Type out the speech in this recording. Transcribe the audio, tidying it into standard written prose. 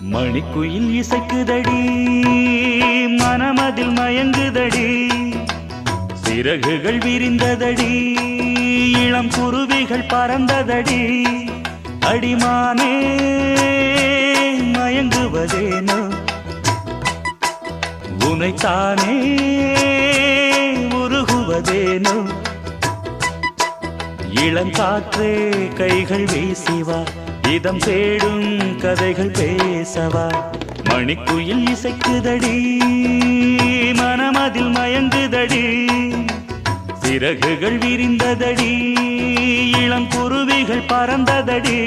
மணிக்குயில் இசைக்குதடி மனமதில் மயங்குதடி சிறகுகள் விரிந்ததடி இளம் குருவிகள் பறந்ததடி அடிமானே மயங்குவதேனோ உனைத்தானே உருகுவதேனோ இளங்காற்றே கைகள் வீசிவா இதம் தேடும் கதைகள் பேசவா மணிக்குயில் இசைக்குதடி மனமதில் மயங்குதடி சிறகுகள் விரிந்ததடி இளம் குருவிகள் பறந்ததடி